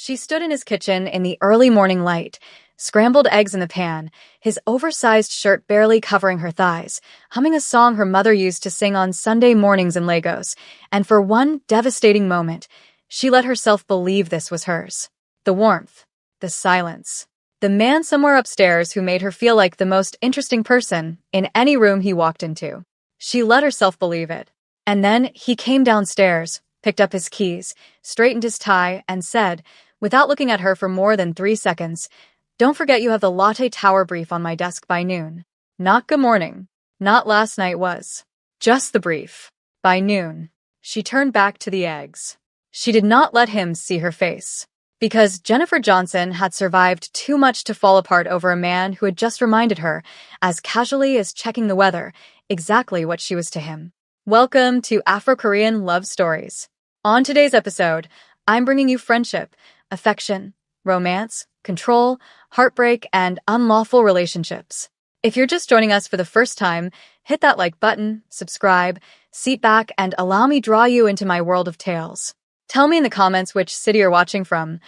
She stood in his kitchen in the early morning light, scrambled eggs in the pan, his oversized shirt barely covering her thighs, humming a song her mother used to sing on Sunday mornings in Lagos, and for one devastating moment, she let herself believe this was hers. The warmth, the silence, the man somewhere upstairs who made her feel like the most interesting person in any room he walked into. She let herself believe it. And then he came downstairs, picked up his keys, straightened his tie, and said, without looking at her for more than 3 seconds, "Don't forget you have the latte tower brief on my desk by noon." Not good morning. Not last night was. Just the brief. By noon. She turned back to the eggs. She did not let him see her face. Because Jennifer Johnson had survived too much to fall apart over a man who had just reminded her, as casually as checking the weather, exactly what she was to him. Welcome to Afro-Korean Love Stories. On today's episode, I'm bringing you friendship, affection, romance, control, heartbreak, and unlawful relationships. If you're just joining us for the first time, hit that like button, subscribe, seat back, and allow me draw you into my world of tales. Tell me in the comments which city you're watching from.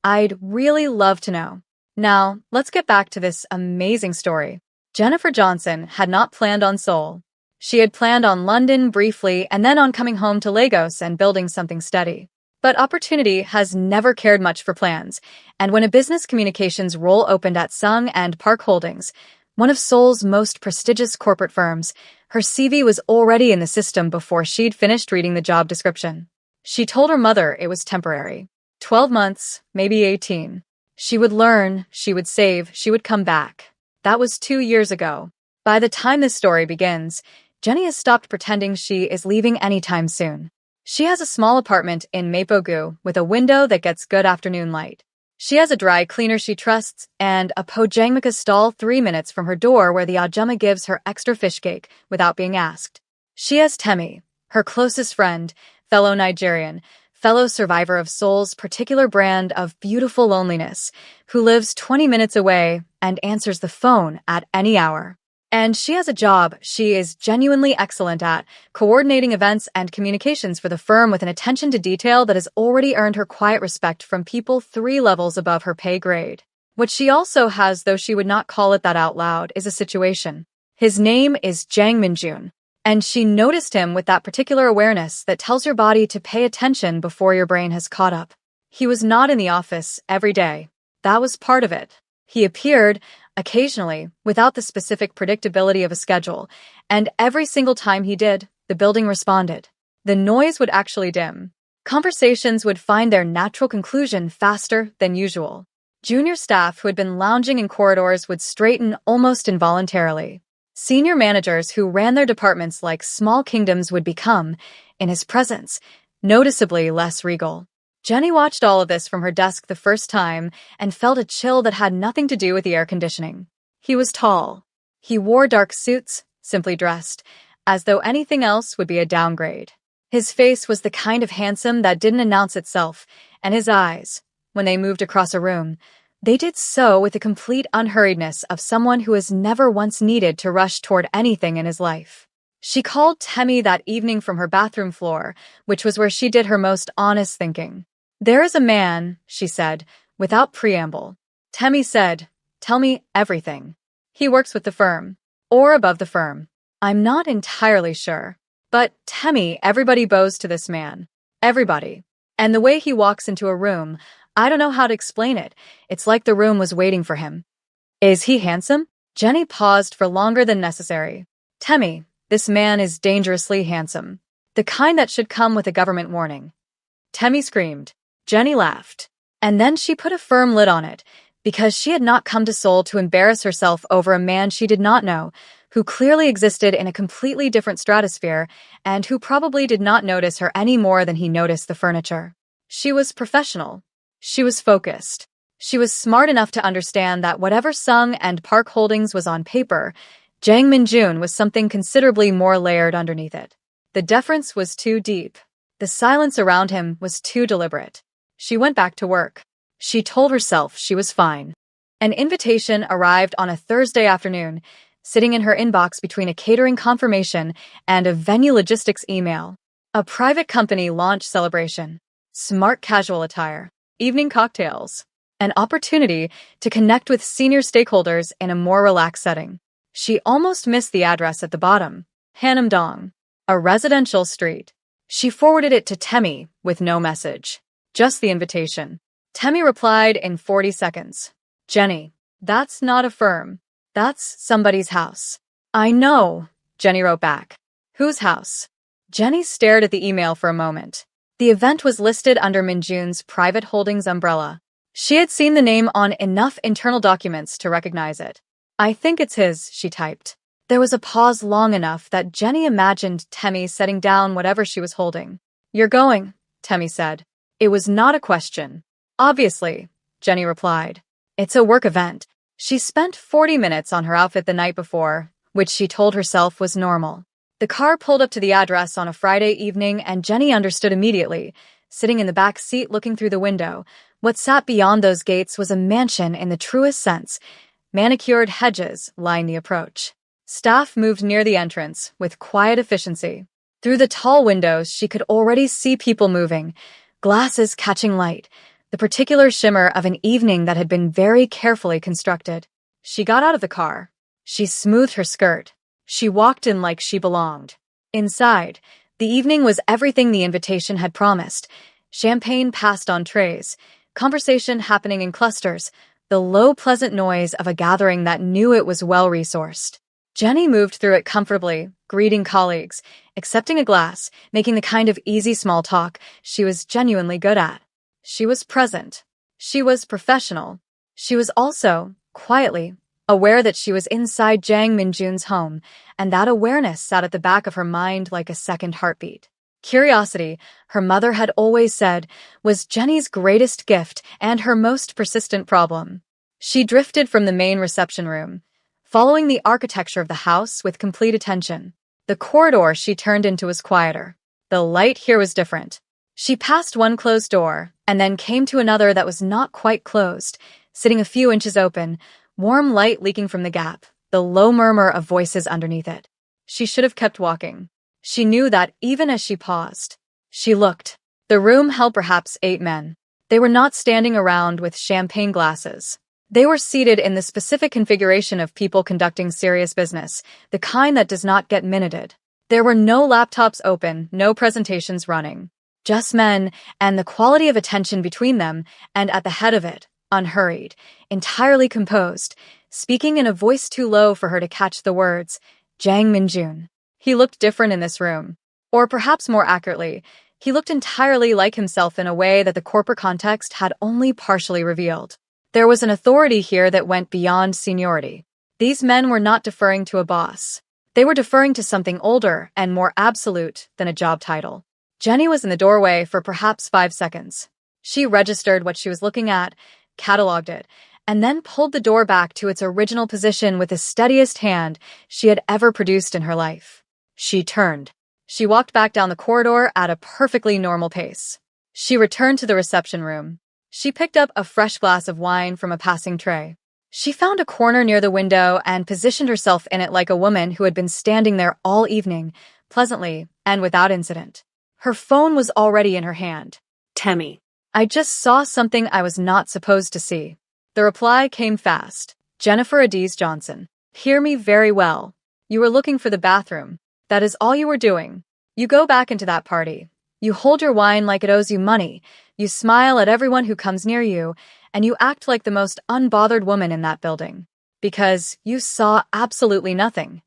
I'd really love to know. Now, let's get back to this amazing story. Jennifer Johnson had not planned on Seoul. She had planned on London briefly and then on coming home to Lagos and building something steady. But opportunity has never cared much for plans, and when a business communications role opened at Sung and Park Holdings, one of Seoul's most prestigious corporate firms, her CV was already in the system before she'd finished reading the job description. She told her mother it was temporary. 12 months, maybe 18. She would learn, she would save, she would come back. That was 2 years ago. By the time this story begins, Jenny has stopped pretending she is leaving anytime soon. She has a small apartment in Mapogu with a window that gets good afternoon light. She has a dry cleaner she trusts and a pojangmaka stall 3 minutes from her door where the ajumma gives her extra fish cake without being asked. She has Temi, her closest friend, fellow Nigerian, fellow survivor of Seoul's particular brand of beautiful loneliness, who lives 20 minutes away and answers the phone at any hour. And she has a job she is genuinely excellent at, coordinating events and communications for the firm with an attention to detail that has already earned her quiet respect from people 3 levels above her pay grade. What she also has, though she would not call it that out loud, is a situation. His name is Jang Min-jun, and she noticed him with that particular awareness that tells your body to pay attention before your brain has caught up. He was not in the office every day. That was part of it. He appeared occasionally, without the specific predictability of a schedule, and every single time he did, the building responded. The noise would actually dim. Conversations would find their natural conclusion faster than usual. Junior staff who had been lounging in corridors would straighten almost involuntarily. Senior managers who ran their departments like small kingdoms would become, in his presence, noticeably less regal. Jenny watched all of this from her desk the first time and felt a chill that had nothing to do with the air conditioning. He was tall. He wore dark suits, simply dressed, as though anything else would be a downgrade. His face was the kind of handsome that didn't announce itself, and his eyes, when they moved across a room, they did so with the complete unhurriedness of someone who has never once needed to rush toward anything in his life. She called Temi that evening from her bathroom floor, which was where she did her most honest thinking. "There is a man," she said, without preamble. Temi said, "Tell me everything." "He works with the firm. Or above the firm. I'm not entirely sure. But Temi, everybody bows to this man. Everybody. And the way he walks into a room, I don't know how to explain it. It's like the room was waiting for him." "Is he handsome?" Jenny paused for longer than necessary. "Temi, this man is dangerously handsome. The kind that should come with a government warning." Temi screamed. Jenny laughed. And then she put a firm lid on it, because she had not come to Seoul to embarrass herself over a man she did not know, who clearly existed in a completely different stratosphere, and who probably did not notice her any more than he noticed the furniture. She was professional. She was focused. She was smart enough to understand that whatever Sung and Park Holdings was on paper, Jang Min-jun was something considerably more layered underneath it. The deference was too deep. The silence around him was too deliberate. She went back to work. She told herself she was fine. An invitation arrived on a Thursday afternoon, sitting in her inbox between a catering confirmation and a venue logistics email. A private company launch celebration. Smart casual attire. evening cocktails, an opportunity to connect with senior stakeholders in a more relaxed setting. She almost missed the address at the bottom, Hanam-dong, a residential street. She forwarded it to Temmie with no message, just the invitation. Temmie replied in 40 seconds. Jenny, that's not a firm. That's somebody's house. I know, Jenny wrote back. Whose house? Jenny stared at the email for a moment. The event was listed under Minjun's private holdings umbrella. She had seen the name on enough internal documents to recognize it. I think it's his, she typed. There was a pause long enough that Jenny imagined Temmie setting down whatever she was holding. You're going, Temmie said. It was not a question. Obviously, Jenny replied. It's a work event. She spent 40 minutes on her outfit the night before, which she told herself was normal. The car pulled up to the address on a Friday evening, and Jenny understood immediately. Sitting in the back seat looking through the window, what sat beyond those gates was a mansion in the truest sense. Manicured hedges lined the approach. Staff moved near the entrance with quiet efficiency. Through the tall windows, she could already see people moving, glasses catching light, the particular shimmer of an evening that had been very carefully constructed. She got out of the car. She smoothed her skirt. She walked in like she belonged. Inside, the evening was everything the invitation had promised. Champagne passed on trays, conversation happening in clusters, the low, pleasant noise of a gathering that knew it was well-resourced. Jenny moved through it comfortably, greeting colleagues, accepting a glass, making the kind of easy small talk she was genuinely good at. She was present. She was professional. She was also, quietly, aware that she was inside Jang Minjun's home, and that awareness sat at the back of her mind like a second heartbeat. Curiosity, her mother had always said, was Jenny's greatest gift and her most persistent problem. She drifted from the main reception room, following the architecture of the house with complete attention. The corridor she turned into was quieter. The light here was different. She passed one closed door, and then came to another that was not quite closed, sitting a few inches open, warm light leaking from the gap, the low murmur of voices underneath it. She should have kept walking. She knew that even as she paused. She looked. The room held perhaps 8 men. They were not standing around with champagne glasses. They were seated in the specific configuration of people conducting serious business, the kind that does not get minuted. There were no laptops open, no presentations running. Just men, and the quality of attention between them, and at the head of it, unhurried, entirely composed, speaking in a voice too low for her to catch the words, Jang Minjun. He looked different in this room. Or perhaps more accurately, he looked entirely like himself in a way that the corporate context had only partially revealed. There was an authority here that went beyond seniority. These men were not deferring to a boss. They were deferring to something older and more absolute than a job title. Jenny was in the doorway for perhaps 5 seconds. She registered what she was looking at, cataloged it, and then pulled the door back to its original position with the steadiest hand she had ever produced in her life. She turned. She walked back down the corridor at a perfectly normal pace. She returned to the reception room. She picked up a fresh glass of wine from a passing tray. She found a corner near the window and positioned herself in it like a woman who had been standing there all evening, pleasantly and without incident. Her phone was already in her hand. Temmie. I just saw something I was not supposed to see. The reply came fast. Jennifer Adiz Johnson. Hear me very well. You were looking for the bathroom. That is all you were doing. You go back into that party. You hold your wine like it owes you money. You smile at everyone who comes near you, and you act like the most unbothered woman in that building. Because you saw absolutely nothing.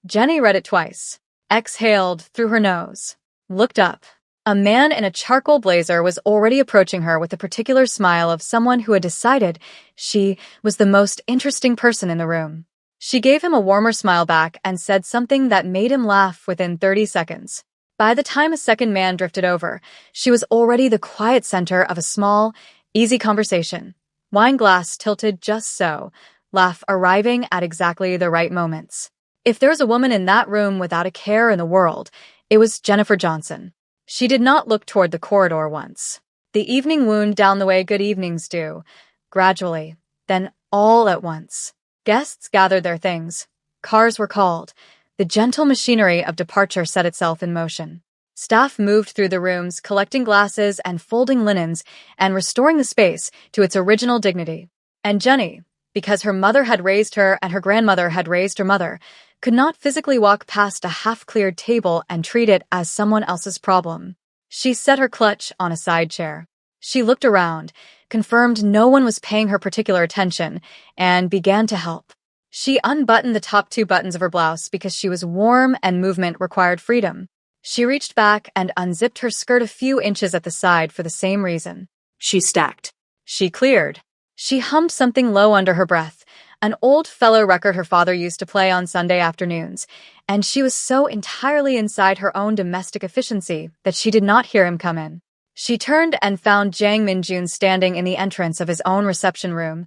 Jenny read it twice. Exhaled through her nose. Looked up. A man in a charcoal blazer was already approaching her with the particular smile of someone who had decided she was the most interesting person in the room. She gave him a warmer smile back and said something that made him laugh within 30 seconds. By the time a second man drifted over, she was already the quiet center of a small, easy conversation. Wine glass tilted just so, laugh arriving at exactly the right moments. If there was a woman in that room without a care in the world, it was Jennifer Johnson. She did not look toward the corridor once. The evening wound down the way good evenings do, gradually, then all at once. Guests gathered their things. Cars were called. The gentle machinery of departure set itself in motion. Staff moved through the rooms, collecting glasses and folding linens and restoring the space to its original dignity. And Jenny, because her mother had raised her and her grandmother had raised her mother, could not physically walk past a half-cleared table and treat it as someone else's problem. She set her clutch on a side chair. She looked around, confirmed no one was paying her particular attention, and began to help. She unbuttoned the top 2 buttons of her blouse because she was warm and movement required freedom. She reached back and unzipped her skirt a few inches at the side for the same reason. She stacked. She cleared. She hummed something low under her breath, an old fellow record her father used to play on Sunday afternoons, and she was so entirely inside her own domestic efficiency that she did not hear him come in. She turned and found Jang Min-jun standing in the entrance of his own reception room,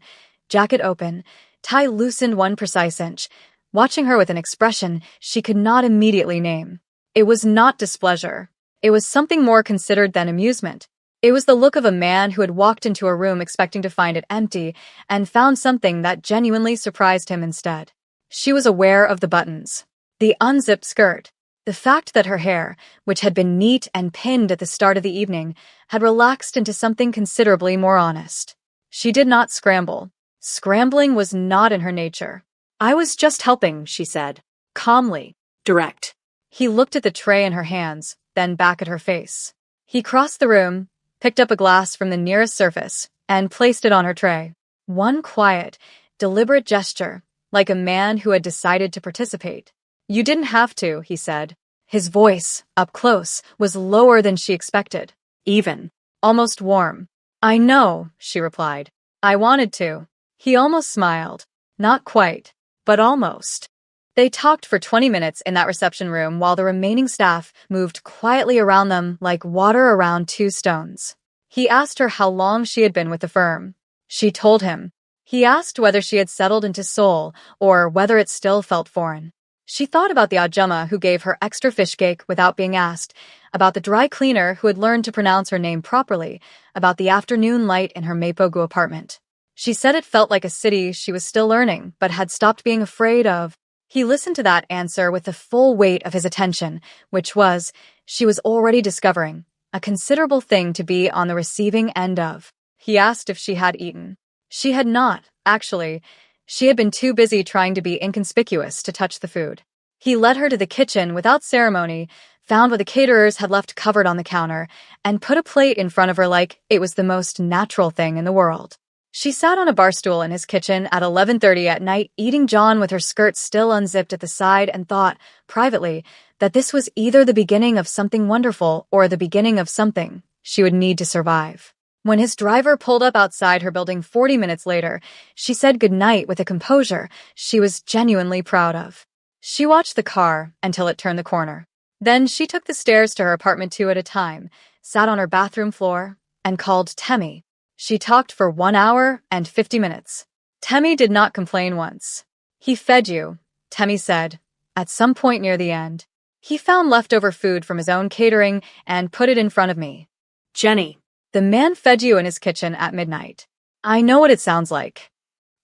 jacket open, tie loosened 1 precise inch, watching her with an expression she could not immediately name. It was not displeasure. It was something more considered than amusement. It was the look of a man who had walked into a room expecting to find it empty and found something that genuinely surprised him instead. She was aware of the buttons, the unzipped skirt, the fact that her hair, which had been neat and pinned at the start of the evening, had relaxed into something considerably more honest. She did not scramble. Scrambling was not in her nature. I was just helping, she said. Calmly. Direct. He looked at the tray in her hands, then back at her face. He crossed the room, picked up a glass from the nearest surface, and placed it on her tray. One quiet, deliberate gesture, like a man who had decided to participate. You didn't have to, he said. His voice, up close, was lower than she expected. Even. Almost warm. I know, she replied. I wanted to. He almost smiled. Not quite, but almost. They talked for 20 minutes in that reception room while the remaining staff moved quietly around them like water around 2 stones. He asked her how long she had been with the firm. She told him. He asked whether she had settled into Seoul or whether it still felt foreign. She thought about the ajumma who gave her extra fish cake without being asked, about the dry cleaner who had learned to pronounce her name properly, about the afternoon light in her Mapogu apartment. She said it felt like a city she was still learning but had stopped being afraid of. He listened to that answer with the full weight of his attention, which was, she was already discovering, a considerable thing to be on the receiving end of. He asked if she had eaten. She had not, actually. She had been too busy trying to be inconspicuous to touch the food. He led her to the kitchen without ceremony, found what the caterers had left covered on the counter, and put a plate in front of her like it was the most natural thing in the world. She sat on a bar stool in his kitchen at 11:30 at night, eating John with her skirt still unzipped at the side, and thought, privately, that this was either the beginning of something wonderful or the beginning of something she would need to survive. When his driver pulled up outside her building 40 minutes later, she said goodnight with a composure she was genuinely proud of. She watched the car until it turned the corner. Then she took the stairs to her apartment 2 at a time, sat on her bathroom floor, and called Temmie. She talked for 1 hour and 50 minutes. Temmie did not complain once. He fed you, Temmie said, at some point near the end. He found leftover food from his own catering and put it in front of me. Jenny. The man fed you in his kitchen at midnight. I know what it sounds like.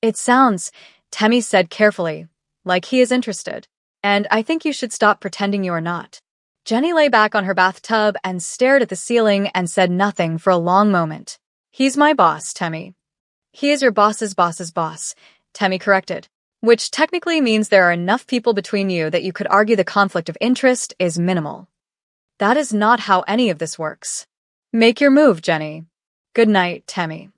It sounds, Temmie said carefully, like he is interested. And I think you should stop pretending you are not. Jenny lay back on her bathtub and stared at the ceiling and said nothing for a long moment. He's my boss, Temmie. He is your boss's boss's boss, Temmie corrected, which technically means there are enough people between you that you could argue the conflict of interest is minimal. That is not how any of this works. Make your move, Jenny. Good night, Temmie.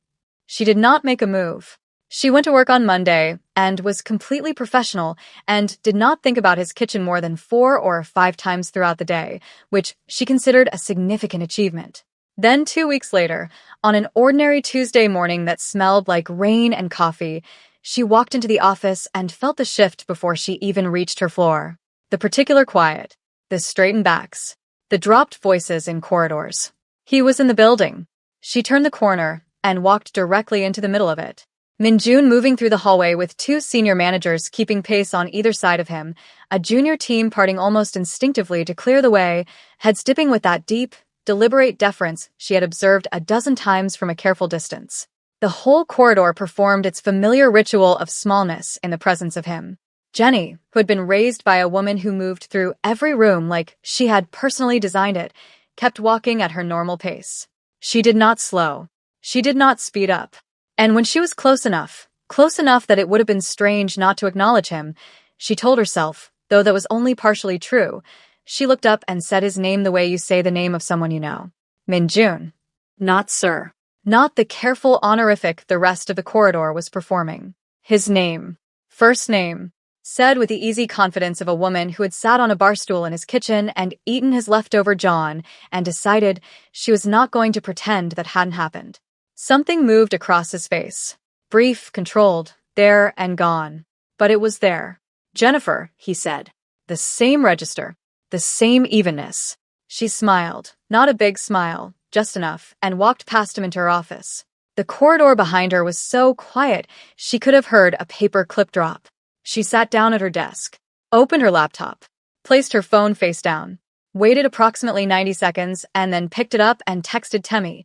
She did not make a move. She went to work on Monday and was completely professional and did not think about his kitchen more than 4 or 5 times throughout the day, which she considered a significant achievement. Then 2 weeks later, on an ordinary Tuesday morning that smelled like rain and coffee, she walked into the office and felt the shift before she even reached her floor. The particular quiet, the straightened backs, the dropped voices in corridors. He was in the building. She turned the corner and walked directly into the middle of it. Min-jun moving through the hallway with 2 senior managers keeping pace on either side of him, a junior team parting almost instinctively to clear the way, heads dipping with that deep, deliberate deference she had observed a dozen times from a careful distance. The whole corridor performed its familiar ritual of smallness in the presence of him. Jenny, who had been raised by a woman who moved through every room like she had personally designed it, kept walking at her normal pace. She did not slow. She did not speed up. And when she was close enough that it would have been strange not to acknowledge him, she told herself, though that was only partially true, she looked up and said his name the way you say the name of someone you know. Min-jun. Not sir. Not the careful honorific the rest of the corridor was performing. His name. First name. Said with the easy confidence of a woman who had sat on a bar stool in his kitchen and eaten his leftover John and decided she was not going to pretend that hadn't happened. Something moved across his face. Brief, controlled, there and gone. But it was there. Jennifer, he said. The same register. The same evenness. She smiled, not a big smile, just enough, and walked past him into her office. The corridor behind her was so quiet she could have heard a paper clip drop. She sat down at her desk, opened her laptop, placed her phone face down, waited approximately 90 seconds, and then picked it up and texted Temmie.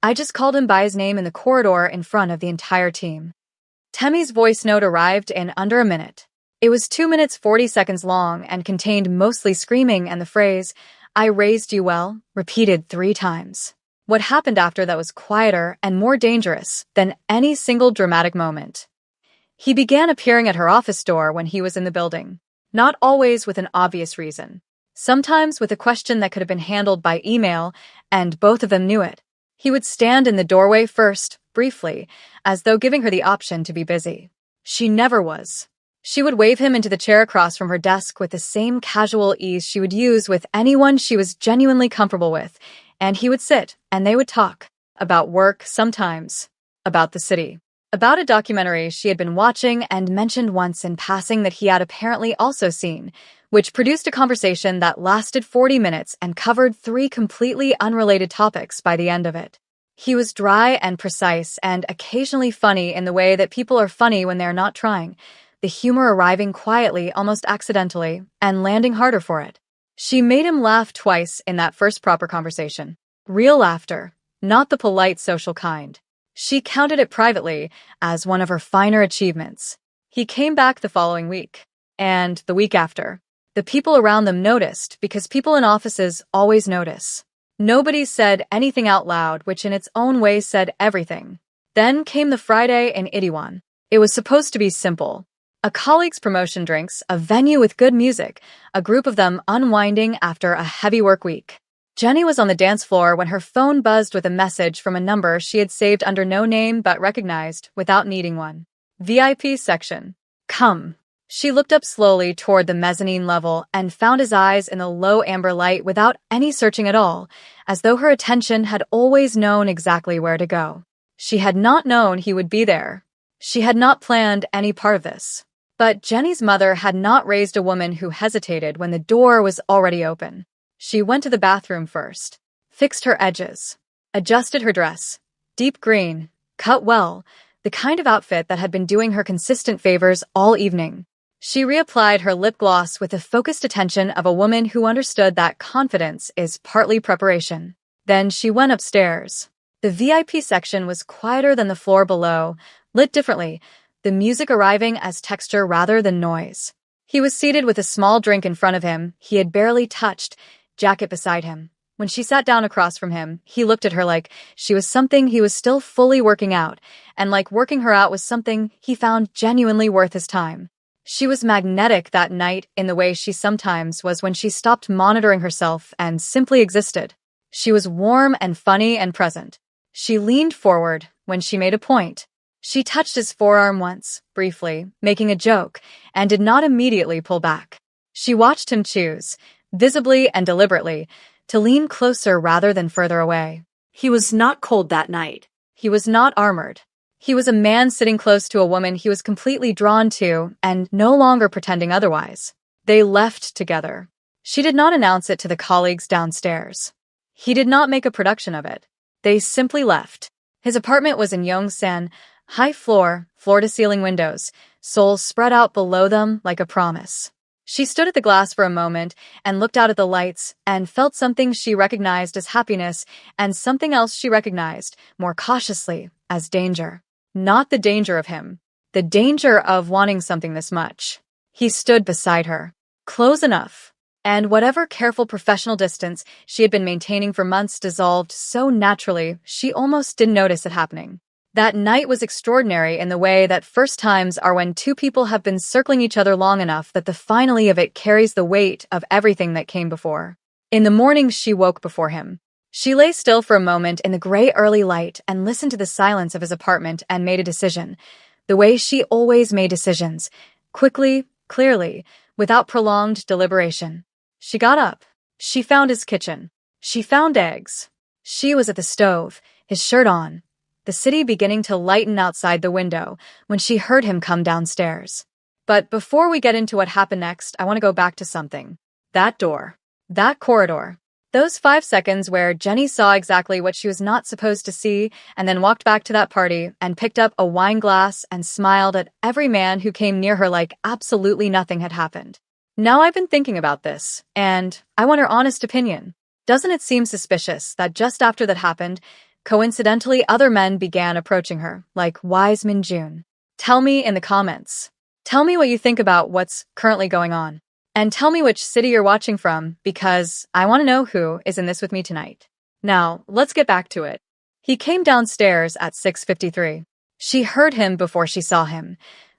I just called him by his name in the corridor in front of the entire team. Temmie's voice note arrived in under a minute. It was 2 minutes 40 seconds long and contained mostly screaming and the phrase, I raised you well, repeated 3 times. What happened after that was quieter and more dangerous than any single dramatic moment. He began appearing at her office door when he was in the building. Not always with an obvious reason. Sometimes with a question that could have been handled by email, and both of them knew it. He would stand in the doorway first, briefly, as though giving her the option to be busy. She never was. She would wave him into the chair across from her desk with the same casual ease she would use with anyone she was genuinely comfortable with, and he would sit, and they would talk. About work, sometimes. About the city. About a documentary she had been watching and mentioned once in passing that he had apparently also seen, which produced a conversation that lasted 40 minutes and covered 3 completely unrelated topics by the end of it. He was dry and precise and occasionally funny in the way that people are funny when they are not trying, the humor arriving quietly, almost accidentally, and landing harder for it. She made him laugh twice in that first proper conversation. Real laughter, not the polite social kind. She counted it privately as one of her finer achievements. He came back the following week, and the week after. The people around them noticed because people in offices always notice. Nobody said anything out loud, which in its own way said everything. Then came the Friday in Itaewon. It was supposed to be simple. A colleague's promotion drinks, a venue with good music, a group of them unwinding after a heavy work week. Jenny was on the dance floor when her phone buzzed with a message from a number she had saved under no name but recognized without needing one. VIP section. Come. She looked up slowly toward the mezzanine level and found his eyes in the low amber light without any searching at all, as though her attention had always known exactly where to go. She had not known he would be there. She had not planned any part of this. But Jenny's mother had not raised a woman who hesitated when the door was already open. She went to the bathroom first, fixed her edges, adjusted her dress, deep green, cut well, the kind of outfit that had been doing her consistent favors all evening. She reapplied her lip gloss with the focused attention of a woman who understood that confidence is partly preparation. Then she went upstairs. The VIP section was quieter than the floor below, lit differently, the music arriving as texture rather than noise. He was seated with a small drink in front of him he had barely touched, jacket beside him. When she sat down across from him, he looked at her like she was something he was still fully working out, and like working her out was something he found genuinely worth his time. She was magnetic that night in the way she sometimes was when she stopped monitoring herself and simply existed. She was warm and funny and present. She leaned forward when she made a point. She touched his forearm once, briefly, making a joke, and did not immediately pull back. She watched him choose, visibly and deliberately, to lean closer rather than further away. He was not cold that night. He was not armored. He was a man sitting close to a woman he was completely drawn to and no longer pretending otherwise. They left together. She did not announce it to the colleagues downstairs. He did not make a production of it. They simply left. His apartment was in Yongsan, high floor, floor-to-ceiling windows, souls spread out below them like a promise. She stood at the glass for a moment and looked out at the lights and felt something she recognized as happiness and something else she recognized, more cautiously, as danger. Not the danger of him. The danger of wanting something this much. He stood beside her. Close enough. And whatever careful professional distance she had been maintaining for months dissolved so naturally she almost didn't notice it happening. That night was extraordinary in the way that first times are when two people have been circling each other long enough that the finale of it carries the weight of everything that came before. In the morning she woke before him. She lay still for a moment in the gray early light and listened to the silence of his apartment and made a decision. The way she always made decisions. Quickly, clearly, without prolonged deliberation. She got up. She found his kitchen. She found eggs. She was at the stove, his shirt on, the city beginning to lighten outside the window when she heard him come downstairs. But before we get into what happened next, I want to go back to something. That door. That corridor. Those 5 seconds where Jenny saw exactly what she was not supposed to see and then walked back to that party and picked up a wine glass and smiled at every man who came near her like absolutely nothing had happened. Now I've been thinking about this, and I want her honest opinion. Doesn't it seem suspicious that just after that happened, coincidentally other men began approaching her, like Wiseman June? Tell me in the comments. Tell me what you think about what's currently going on. And tell me which city you're watching from, because I want to know who is in this with me tonight. Now, let's get back to it. He came downstairs at 6:53. She heard him before she saw him.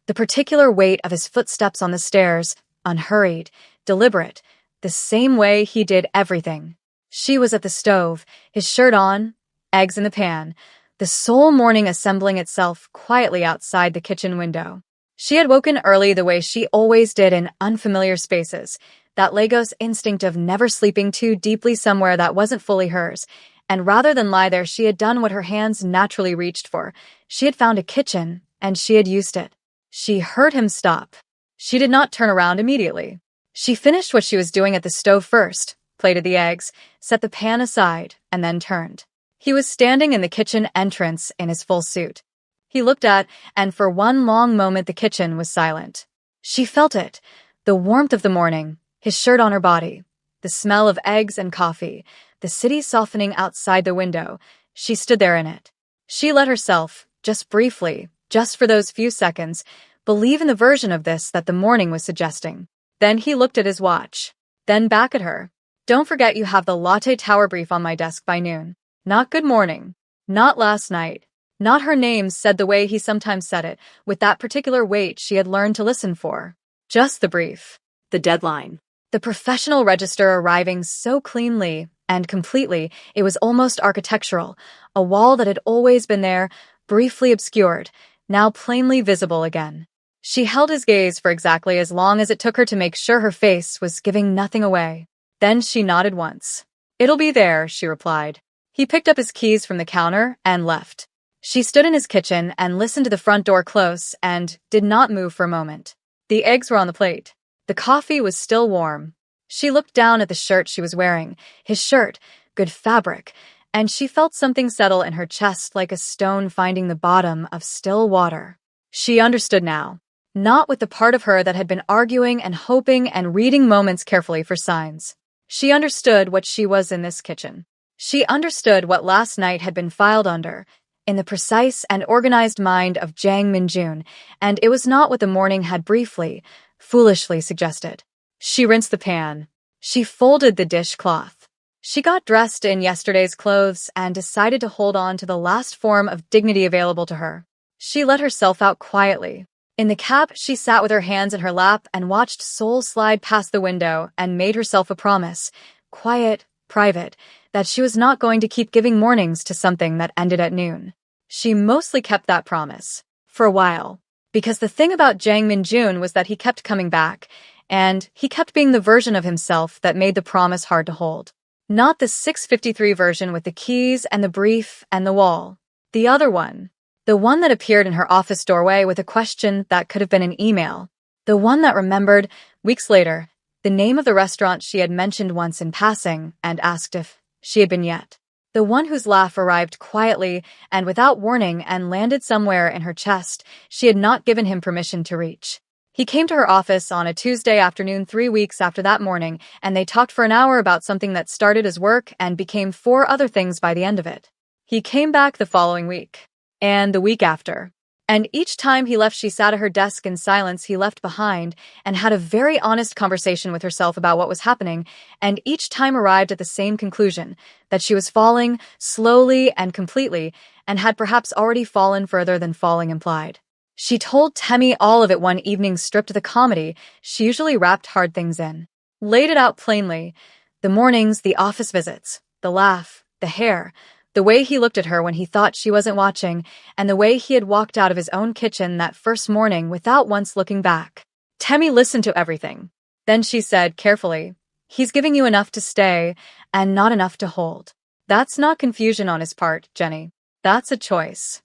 The particular weight of his footsteps on the stairs, unhurried, deliberate, the same way he did everything. She was at the stove, his shirt on, eggs in the pan, the sole morning assembling itself quietly outside the kitchen window. She had woken early the way she always did in unfamiliar spaces, that Lagos instinct of never sleeping too deeply somewhere that wasn't fully hers, and rather than lie there she had done what her hands naturally reached for. She had found a kitchen, and she had used it. She heard him stop. She did not turn around immediately. She finished what she was doing at the stove first, plated the eggs, set the pan aside, and then turned. He was standing in the kitchen entrance in his full suit. He looked at, and for one long moment the kitchen was silent. She felt it, the warmth of the morning, his shirt on her body, the smell of eggs and coffee, the city softening outside the window. She stood there in it. She let herself, just briefly, just for those few seconds, believe in the version of this that the morning was suggesting. Then he looked at his watch. Then back at her. Don't forget you have the latte tower brief on my desk by noon. Not good morning. Not last night. Not her name said the way he sometimes said it, with that particular weight she had learned to listen for. Just the brief. The deadline. The professional register arriving so cleanly and completely it was almost architectural, a wall that had always been there, briefly obscured, now plainly visible again. She held his gaze for exactly as long as it took her to make sure her face was giving nothing away. Then she nodded once. It'll be there, she replied. He picked up his keys from the counter and left. She stood in his kitchen and listened to the front door close and did not move for a moment. The eggs were on the plate. The coffee was still warm. She looked down at the shirt she was wearing, his shirt, good fabric, and she felt something settle in her chest like a stone finding the bottom of still water. She understood now, not with the part of her that had been arguing and hoping and reading moments carefully for signs. She understood what she was in this kitchen. She understood what last night had been filed under, in the precise and organized mind of Jang Min-jun, and it was not what the morning had briefly, foolishly suggested. She rinsed the pan. She folded the dishcloth. She got dressed in yesterday's clothes and decided to hold on to the last form of dignity available to her. She let herself out quietly. In the cab, she sat with her hands in her lap and watched Seoul slide past the window and made herself a promise, quiet, private, that she was not going to keep giving mornings to something that ended at noon. She mostly kept that promise. For a while. Because the thing about Jang Min-jun was that he kept coming back, and he kept being the version of himself that made the promise hard to hold. Not the 6:53 version with the keys and the brief and the wall. The other one. The one that appeared in her office doorway with a question that could have been an email. The one that remembered, weeks later, the name of the restaurant she had mentioned once in passing and asked if she had been yet. The one whose laugh arrived quietly and without warning and landed somewhere in her chest she had not given him permission to reach. He came to her office on a Tuesday afternoon 3 weeks after that morning, and they talked for an hour about something that started as work and became 4 other things by the end of it. He came back the following week. And the week after. And each time he left, she sat at her desk in silence he left behind and had a very honest conversation with herself about what was happening, and each time arrived at the same conclusion, that she was falling, slowly and completely, and had perhaps already fallen further than falling implied. She told Temmie all of it one evening, stripped the comedy she usually wrapped hard things in. Laid it out plainly. The mornings, the office visits, the laugh, the hair, the way he looked at her when he thought she wasn't watching, and the way he had walked out of his own kitchen that first morning without once looking back. Temmie listened to everything. Then she said carefully, "He's giving you enough to stay, and not enough to hold. That's not confusion on his part, Jenny. That's a choice."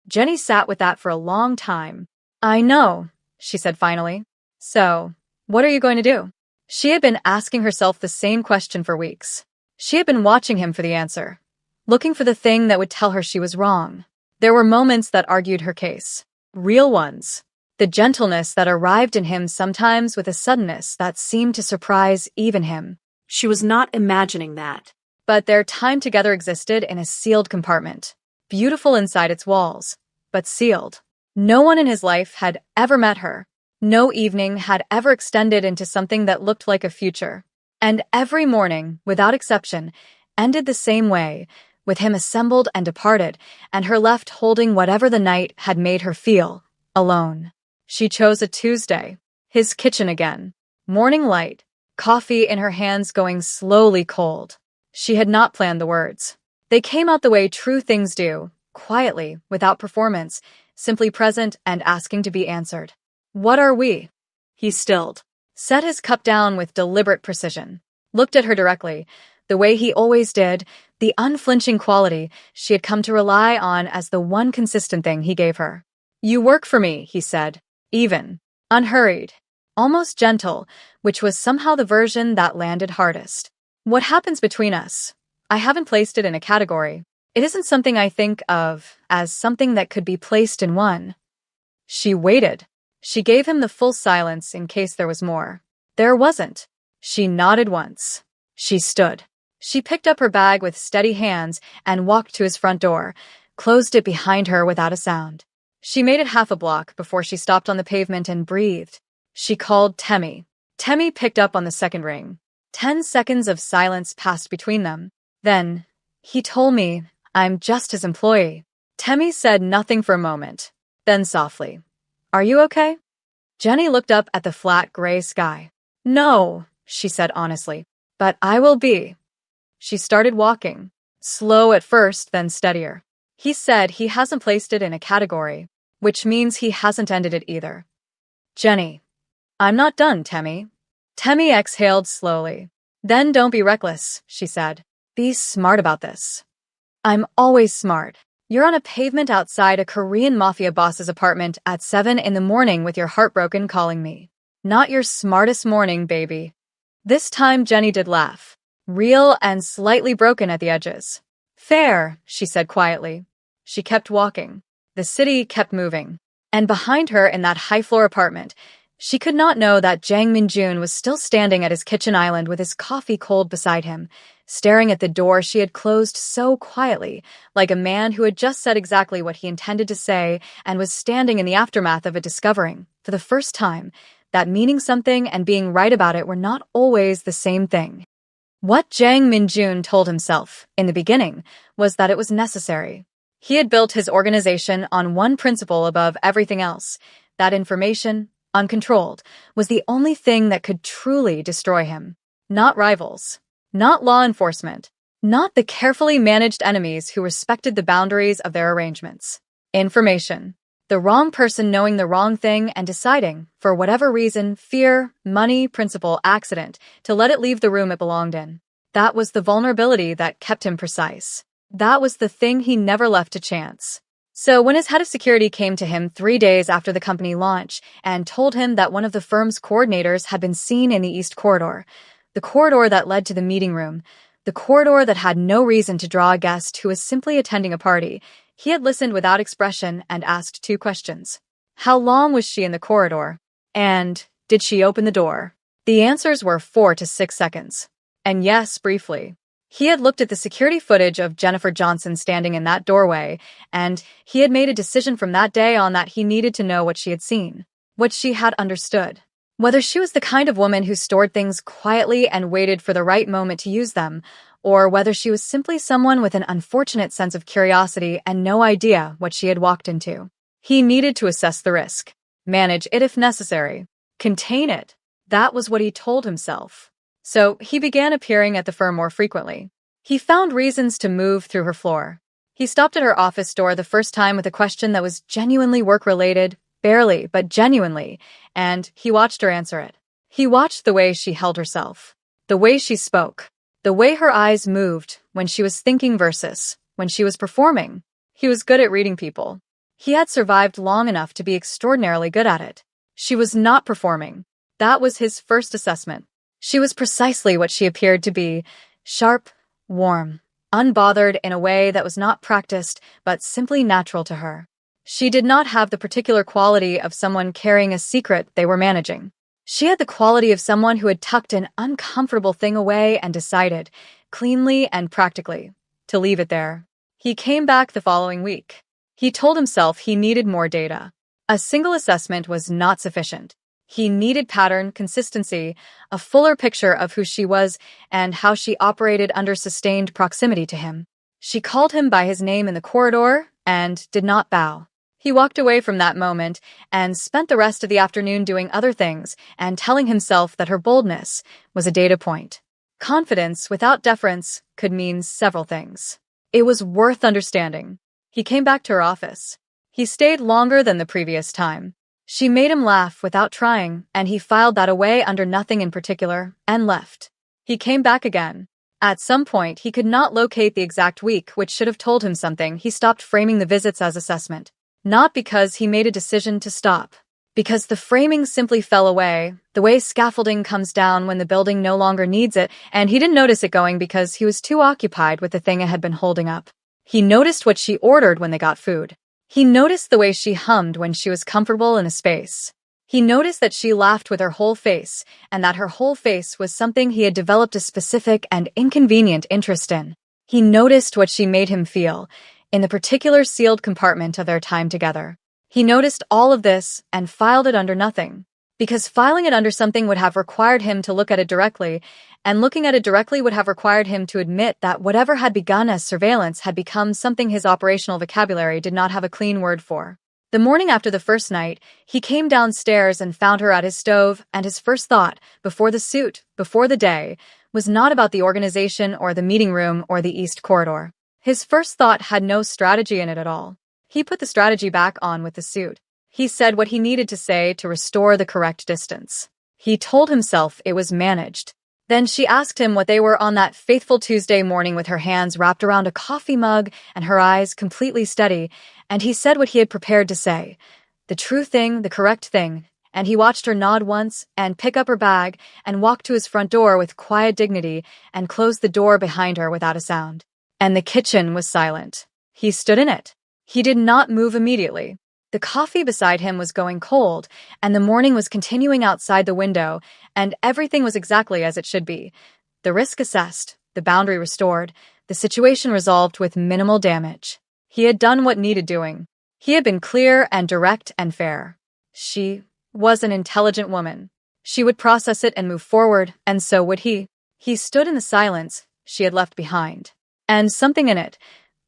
Jenny sat with that for a long time. "I know," she said finally. "So, what are you going to do?" She had been asking herself the same question for weeks. She had been watching him for the answer, looking for the thing that would tell her she was wrong. There were moments that argued her case. Real ones. The gentleness that arrived in him, sometimes with a suddenness that seemed to surprise even him. She was not imagining that. But their time together existed in a sealed compartment. Beautiful inside its walls, but sealed. No one in his life had ever met her. No evening had ever extended into something that looked like a future. And every morning, without exception, ended the same way, with him assembled and departed, and her left holding whatever the night had made her feel, alone. She chose a Tuesday. His kitchen again. Morning light. Coffee in her hands going slowly cold. She had not planned the words. They came out the way true things do, quietly, without performance, simply present and asking to be answered. "What are we?" He stilled, set his cup down with deliberate precision, looked at her directly, the way he always did, the unflinching quality she had come to rely on as the one consistent thing he gave her. "You work for me," he said, even, unhurried, almost gentle, which was somehow the version that landed hardest. "What happens between us? I haven't placed it in a category. It isn't something I think of as something that could be placed in one." She waited. She gave him the full silence in case there was more. There wasn't. She nodded once. She stood. She picked up her bag with steady hands and walked to his front door, closed it behind her without a sound. She made it half a block before she stopped on the pavement and breathed. She called Temmie. Temmie picked up on the second ring. 10 seconds of silence passed between them. Then, "He told me I'm just his employee." Temmie said nothing for a moment. Then softly, "Are you okay?" Jenny looked up at the flat gray sky. "No," she said honestly, "but I will be." She started walking. Slow at first, then steadier. He said he hasn't placed it in a category, which means he hasn't ended it either. "Jenny." "I'm not done, Temmie." Temmie exhaled slowly. "Then don't be reckless," she said. "Be smart about this." "I'm always smart. You're on a pavement outside a Korean Mafia boss's apartment at 7 in the morning with your heart broken calling me. Not your smartest morning, baby." This time Jenny did laugh. Real and slightly broken at the edges. "Fair," she said quietly. She kept walking. The city kept moving. And behind her in that high-floor apartment, she could not know that Jang Min-jun was still standing at his kitchen island with his coffee cold beside him, staring at the door she had closed so quietly, like a man who had just said exactly what he intended to say and was standing in the aftermath of it, discovering, for the first time, that meaning something and being right about it were not always the same thing. What Jang Min-jun told himself, in the beginning, was that it was necessary. He had built his organization on one principle above everything else, that information, uncontrolled, was the only thing that could truly destroy him. Not rivals. Not law enforcement. Not the carefully managed enemies who respected the boundaries of their arrangements. Information. The wrong person knowing the wrong thing and deciding, for whatever reason, fear, money, principle, accident, to let it leave the room it belonged in. That was the vulnerability that kept him precise. That was the thing he never left to chance. So when his head of security came to him 3 days after the company launch and told him that one of the firm's coordinators had been seen in the East Corridor, the corridor that led to the meeting room, the corridor that had no reason to draw a guest who was simply attending a party, he had listened without expression and asked 2 questions. How long was she in the corridor? And did she open the door? The answers were 4 to 6 seconds. And yes, briefly. He had looked at the security footage of Jennifer Johnson standing in that doorway, and he had made a decision from that day on that he needed to know what she had seen, what she had understood. Whether she was the kind of woman who stored things quietly and waited for the right moment to use them, or whether she was simply someone with an unfortunate sense of curiosity and no idea what she had walked into. He needed to assess the risk, manage it if necessary, contain it. That was what he told himself. So he began appearing at the firm more frequently. He found reasons to move through her floor. He stopped at her office door the first time with a question that was genuinely work-related, barely, but genuinely, and he watched her answer it. He watched the way she held herself, the way she spoke, the way her eyes moved when she was thinking versus when she was performing. He was good at reading people. He had survived long enough to be extraordinarily good at it. She was not performing. That was his first assessment. She was precisely what she appeared to be, sharp, warm, unbothered in a way that was not practiced but simply natural to her. She did not have the particular quality of someone carrying a secret they were managing. She had the quality of someone who had tucked an uncomfortable thing away and decided, cleanly and practically, to leave it there. He came back the following week. He told himself he needed more data. A single assessment was not sufficient. He needed pattern, consistency, a fuller picture of who she was and how she operated under sustained proximity to him. She called him by his name in the corridor and did not bow. He walked away from that moment and spent the rest of the afternoon doing other things and telling himself that her boldness was a data point. Confidence without deference could mean several things. It was worth understanding. He came back to her office. He stayed longer than the previous time. She made him laugh without trying, and he filed that away under nothing in particular, and left. He came back again. At some point, he could not locate the exact week, which should have told him something. He stopped framing the visits as assessment. Not because he made a decision to stop. Because the framing simply fell away, the way scaffolding comes down when the building no longer needs it, and he didn't notice it going because he was too occupied with the thing it had been holding up. He noticed what she ordered when they got food. He noticed the way she hummed when she was comfortable in a space. He noticed that she laughed with her whole face, and that her whole face was something he had developed a specific and inconvenient interest in. He noticed what she made him feel, in the particular sealed compartment of their time together. He noticed all of this and filed it under nothing. Because filing it under something would have required him to look at it directly, and looking at it directly would have required him to admit that whatever had begun as surveillance had become something his operational vocabulary did not have a clean word for. The morning after the first night, he came downstairs and found her at his stove, and his first thought, before the suit, before the day, was not about the organization or the meeting room or the East Corridor. His first thought had no strategy in it at all. He put the strategy back on with the suit. He said what he needed to say to restore the correct distance. He told himself it was managed. Then she asked him what they were on that faithful Tuesday morning with her hands wrapped around a coffee mug and her eyes completely steady, and he said what he had prepared to say. The true thing, the correct thing, and he watched her nod once and pick up her bag and walk to his front door with quiet dignity and close the door behind her without a sound. And the kitchen was silent. He stood in it. He did not move immediately. The coffee beside him was going cold, and the morning was continuing outside the window, and everything was exactly as it should be. The risk assessed, the boundary restored, the situation resolved with minimal damage. He had done what needed doing. He had been clear and direct and fair. She was an intelligent woman. She would process it and move forward, and so would he. He stood in the silence she had left behind. And something in it,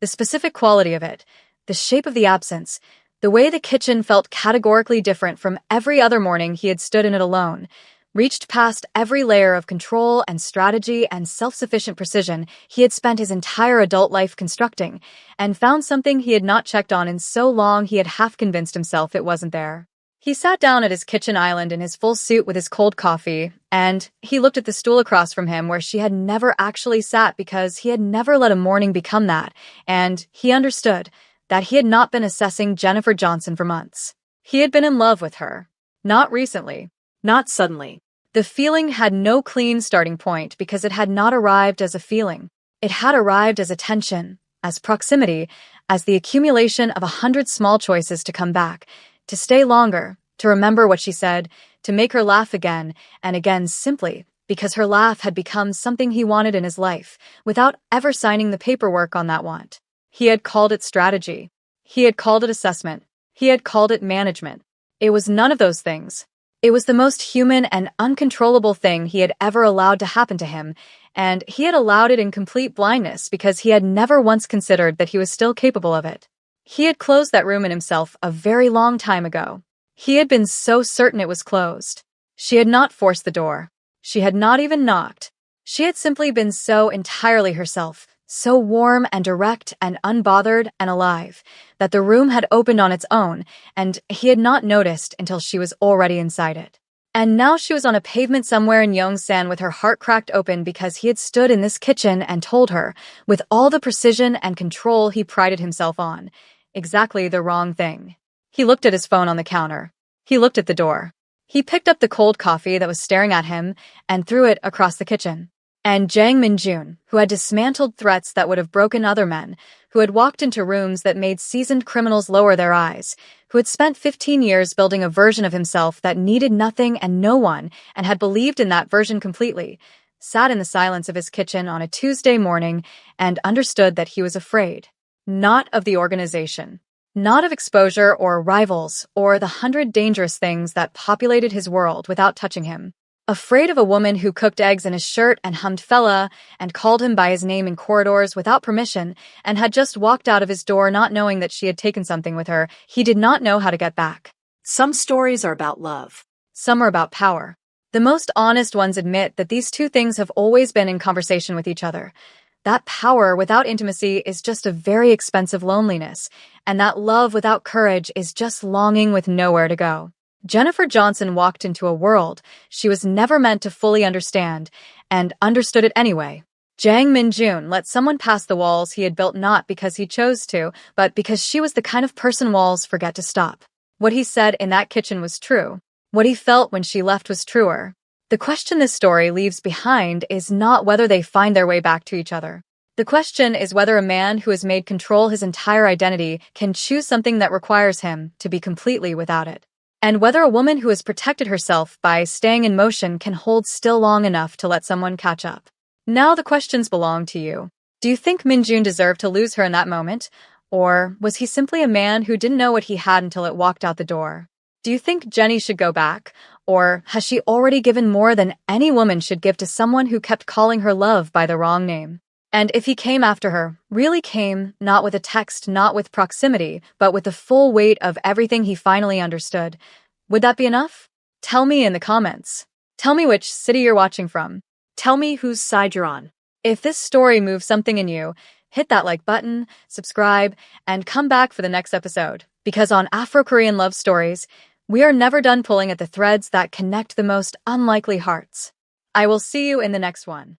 the specific quality of it, the shape of the absence, the way the kitchen felt categorically different from every other morning he had stood in it alone, reached past every layer of control and strategy and self-sufficient precision he had spent his entire adult life constructing, and found something he had not checked on in so long he had half convinced himself it wasn't there. He sat down at his kitchen island in his full suit with his cold coffee, and he looked at the stool across from him where she had never actually sat because he had never let a morning become that, and he understood that he had not been assessing Jennifer Johnson for months. He had been in love with her. Not recently. Not suddenly. The feeling had no clean starting point because it had not arrived as a feeling. It had arrived as attention, as proximity, as the accumulation of 100 small choices to come back, to stay longer, to remember what she said, to make her laugh again and again simply because her laugh had become something he wanted in his life, without ever signing the paperwork on that want. He had called it strategy. He had called it assessment. He had called it management. It was none of those things. It was the most human and uncontrollable thing he had ever allowed to happen to him, and he had allowed it in complete blindness because he had never once considered that he was still capable of it. He had closed that room in himself a very long time ago. He had been so certain it was closed. She had not forced the door. She had not even knocked. She had simply been so entirely herself, so warm and direct and unbothered and alive, that the room had opened on its own, and he had not noticed until she was already inside it. And now she was on a pavement somewhere in Yongsan with her heart cracked open because he had stood in this kitchen and told her, with all the precision and control he prided himself on, exactly the wrong thing. He looked at his phone on the counter. He looked at the door. He picked up the cold coffee that was staring at him and threw it across the kitchen. And Jang Minjun, who had dismantled threats that would have broken other men, who had walked into rooms that made seasoned criminals lower their eyes, who had spent 15 years building a version of himself that needed nothing and no one and had believed in that version completely, sat in the silence of his kitchen on a Tuesday morning and understood that he was afraid. Not of the organization. Not of exposure or rivals or the 100 dangerous things that populated his world without touching him. Afraid of a woman who cooked eggs in his shirt and hummed fella and called him by his name in corridors without permission and had just walked out of his door not knowing that she had taken something with her he did not know how to get back. Some stories are about love. Some are about power. The most honest ones admit that these two things have always been in conversation with each other. That power without intimacy is just a very expensive loneliness, and that love without courage is just longing with nowhere to go. Jennifer Johnson walked into a world she was never meant to fully understand, and understood it anyway. Jang Min-jun let someone pass the walls he had built not because he chose to, but because she was the kind of person walls forget to stop. What he said in that kitchen was true. What he felt when she left was truer. The question this story leaves behind is not whether they find their way back to each other. The question is whether a man who has made control his entire identity can choose something that requires him to be completely without it. And whether a woman who has protected herself by staying in motion can hold still long enough to let someone catch up. Now the questions belong to you. Do you think Min-jun deserved to lose her in that moment? Or was he simply a man who didn't know what he had until it walked out the door? Do you think Jenny should go back? Or has she already given more than any woman should give to someone who kept calling her love by the wrong name? And if he came after her, really came, not with a text, not with proximity, but with the full weight of everything he finally understood, would that be enough? Tell me in the comments. Tell me which city you're watching from. Tell me whose side you're on. If this story moves something in you, hit that like button, subscribe, and come back for the next episode. Because on Afro-Korean love stories, we are never done pulling at the threads that connect the most unlikely hearts. I will see you in the next one.